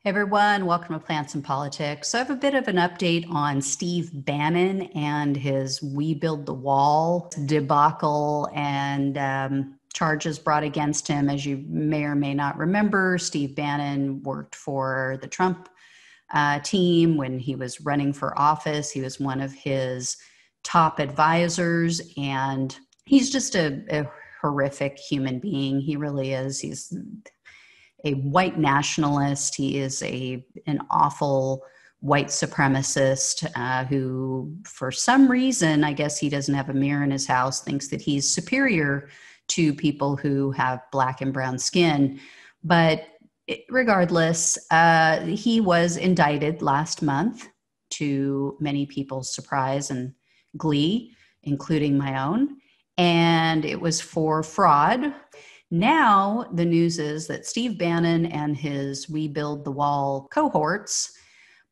Hey everyone, welcome to Plants and Politics. So I have a bit of an update on Steve Bannon and his We Build the Wall debacle and charges brought against him. As you may or may not remember, Steve Bannon worked for the Trump team when he was running for office. He was one of his top advisors, and he's just a horrific human being. He really is. He's a white nationalist. He is an awful white supremacist who, for some reason, I guess he doesn't have a mirror in his house, thinks that he's superior to people who have black and brown skin. But regardless, he was indicted last month, to many people's surprise and glee, including my own. And it was for fraud. Now, the news is that Steve Bannon and his We Build the Wall cohorts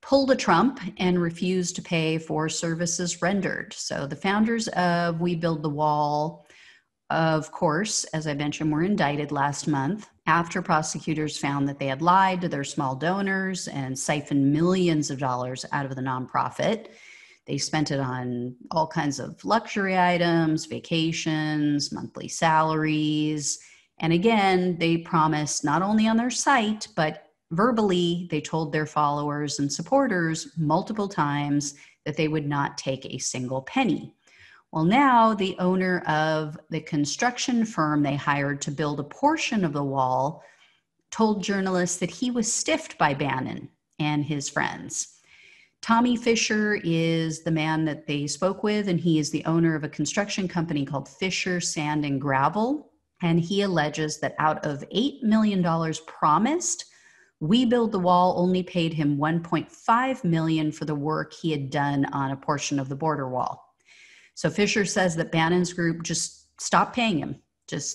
pulled a Trump and refused to pay for services rendered. So the founders of We Build the Wall, of course, as I mentioned, were indicted last month after prosecutors found that they had lied to their small donors and siphoned millions of dollars out of the nonprofit. They spent it on all kinds of luxury items, vacations, monthly salaries. And again, they promised not only on their site, but verbally, they told their followers and supporters multiple times that they would not take a single penny. Well, now the owner of the construction firm they hired to build a portion of the wall told journalists that he was stiffed by Bannon and his friends. Tommy Fisher is the man that they spoke with, and he is the owner of a construction company called Fisher Sand and Gravel. And he alleges that out of $8 million promised, We Build the Wall only paid him $1.5 million for the work he had done on a portion of the border wall. So Fisher says that Bannon's group just stopped paying him.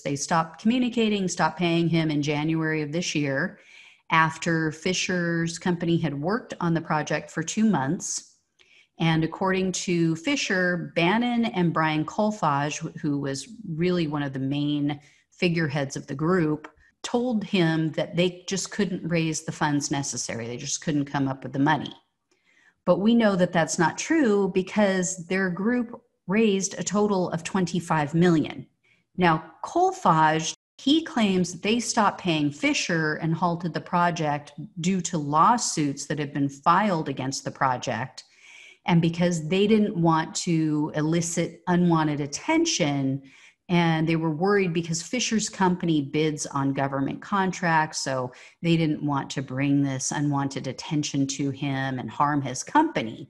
They stopped communicating, stopped paying him in January of this year after Fisher's company had worked on the project for 2 months. And according to Fisher, Bannon and Brian Kolfage, who was really one of the main figureheads of the group, told him that they just couldn't raise the funds necessary. They just couldn't come up with the money. But we know that that's not true because their group raised a total of $25 million. Now, Kolfage, he claims that they stopped paying Fisher and halted the project due to lawsuits that had been filed against the project. And because they didn't want to elicit unwanted attention, and they were worried because Fisher's company bids on government contracts, so they didn't want to bring this unwanted attention to him and harm his company.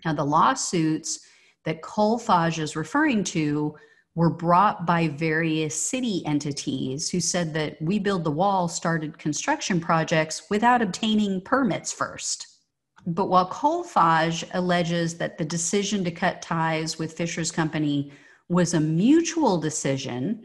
Now, the lawsuits that Kolfage is referring to were brought by various city entities who said that We Build the Wall started construction projects without obtaining permits first. But while Kolfage alleges that the decision to cut ties with Fisher's company was a mutual decision,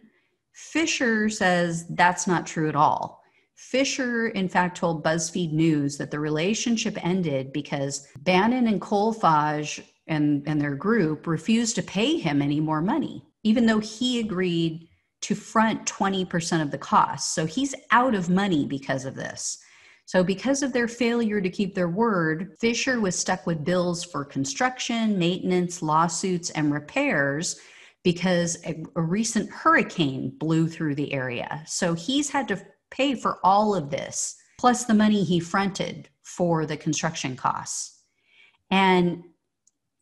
Fisher says that's not true at all. Fisher, in fact, told BuzzFeed News that the relationship ended because Bannon and Kolfage and their group refused to pay him any more money, even though he agreed to front 20% of the costs. So he's out of money because of this. So because of their failure to keep their word, Fisher was stuck with bills for construction, maintenance, lawsuits, and repairs because a recent hurricane blew through the area. So he's had to pay for all of this, plus the money he fronted for the construction costs. And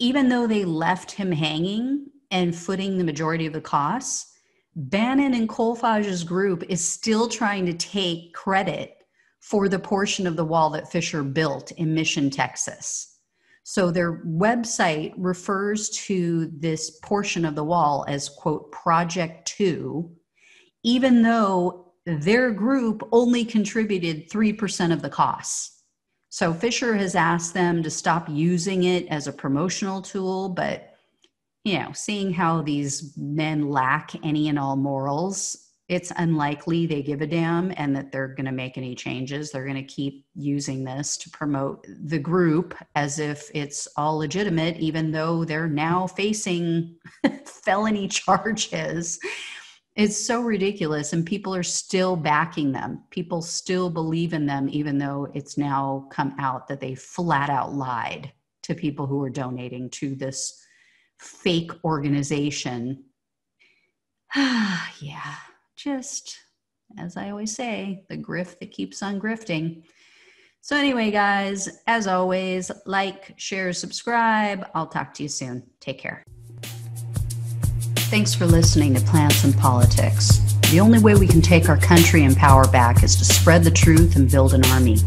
even though they left him hanging and footing the majority of the costs, Bannon and Kolfage's group is still trying to take credit for the portion of the wall that Fisher built in Mission, Texas. So their website refers to this portion of the wall as, quote, Project 2, even though their group only contributed 3% of the costs. So Fisher has asked them to stop using it as a promotional tool, but, seeing how these men lack any and all morals, it's unlikely they give a damn and that they're going to make any changes. They're going to keep using this to promote the group as if it's all legitimate, even though they're now facing felony charges. It's so ridiculous, and people are still backing them. People still believe in them, even though it's now come out that they flat out lied to people who are donating to this fake organization. Yeah, just as I always say, the grift that keeps on grifting. So anyway, guys, as always, like, share, subscribe. I'll talk to you soon. Take care. Thanks for listening to Plants and Politics. The only way we can take our country and power back is to spread the truth and build an army.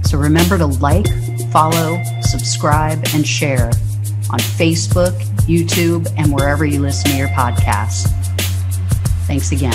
So remember to like, follow, subscribe, and share on Facebook, YouTube, and wherever you listen to your podcasts. Thanks again.